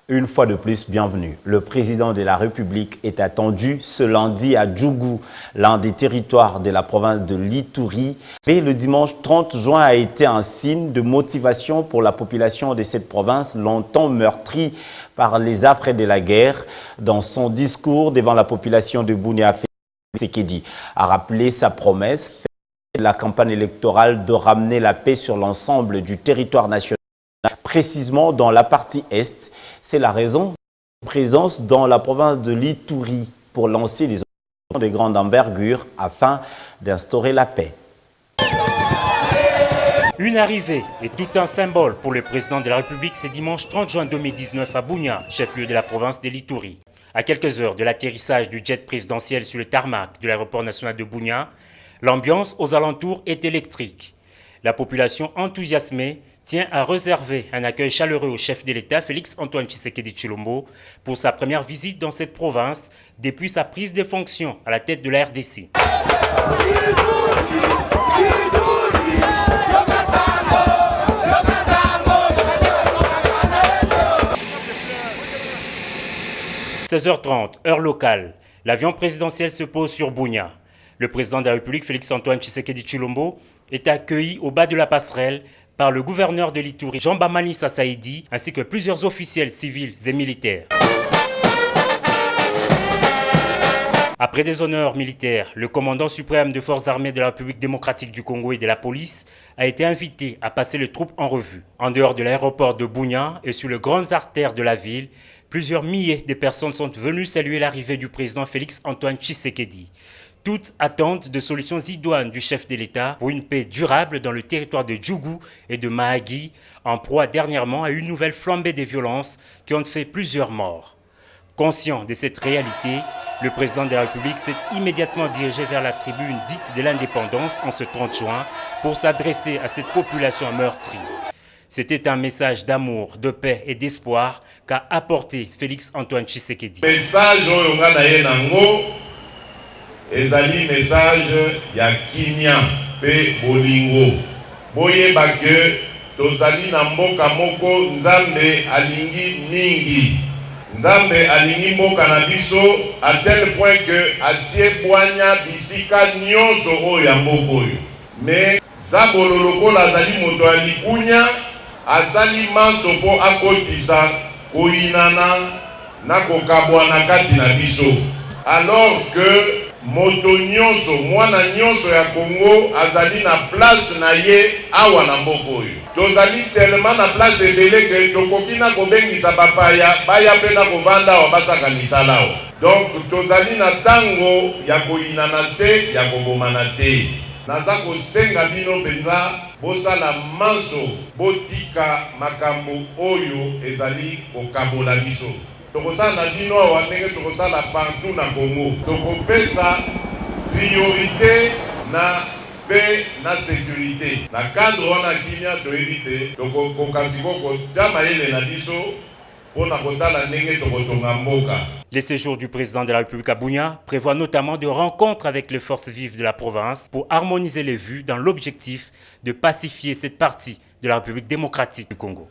Une fois de plus, bienvenue. Le président de la République est attendu ce lundi à Djougou, l'un des territoires de la province de l'Ituri. Et le dimanche 30 juin a été un signe de motivation pour la population de cette province, longtemps meurtrie par les affres de la guerre. Dans son discours devant la population de Bunia, Félix Tshisekedi a rappelé sa promesse de la campagne électorale de ramener la paix sur l'ensemble du territoire national, précisément dans la partie Est. C'est la raison de présence dans la province de l'Ituri pour lancer des opérations de grande envergure afin d'instaurer la paix. Une arrivée et tout un symbole pour le président de la République ce dimanche 30 juin 2019 à Bunia, chef-lieu de la province de l'Ituri. À quelques heures de l'atterrissage du jet présidentiel sur le tarmac de l'aéroport national de Bunia, l'ambiance aux alentours est électrique. La population enthousiasmée tient à réserver un accueil chaleureux au chef de l'État, Félix-Antoine Tshisekedi Tshilombo, pour sa première visite dans cette province depuis sa prise de fonction à la tête de la RDC. 16h30, heure locale, l'avion présidentiel se pose sur Bunia. Le président de la République, Félix-Antoine Tshisekedi Tshilombo, est accueilli au bas de la passerelle par le gouverneur de l'Ituri, Jean-Bamalisa Saïdi, ainsi que plusieurs officiels civils et militaires. Après des honneurs militaires, le commandant suprême des forces armées de la République démocratique du Congo et de la police a été invité à passer les troupes en revue. En dehors de l'aéroport de Bunia et sur les grandes artères de la ville, plusieurs milliers de personnes sont venues saluer l'arrivée du président Félix-Antoine Tshisekedi. Toutes attendent de solutions idoines du chef de l'État pour une paix durable dans le territoire de Djougou et de Mahagi, en proie dernièrement à une nouvelle flambée des violences qui ont fait plusieurs morts. Conscient de cette réalité, le président de la République s'est immédiatement dirigé vers la tribune dite de l'indépendance en ce 30 juin pour s'adresser à cette population meurtrie. C'était un message d'amour, de paix et d'espoir qu'a apporté Félix-Antoine Tshisekedi. Ezali message ya kimia pe bolingo boyeba ke tozali na mboka moko nzambe alingi mingi nzambe alingi mboka na biso à tel point que atie bwanya bisika nyonso oyo ya mboka oyo me zabolo lokola azali moto ya likunya asali manso mpo akotisa koyinana na kokabwana kati na biso alors que moto nyonso mwana nyonso ya Congo azali na place na ye awa na mboka oyo tozali tellement na place ebele ke tokoki na kobengisa bapaya baya mpe na kovanda awa basaka misala awa donc tozali na ntango ya koyinana te ya kobomana te naza kosenga bino mpenza bosala manso botika makambo oyo ezali kokabola biso tokosala bino awa ndenge tokosala partout na Congo tokopesa priorité na paix na sécurité na cadre wana kimia toyebi te tokokoka sikoyo kotia mayele na biso mpona kotala ndenge tokotonga mboka. Le séjour du président de la République à Bunia prévoit notamment de rencontres avec les forces vives de la province pour harmoniser les vues dans l'objectif de pacifier cette partie de la République démocratique du Congo.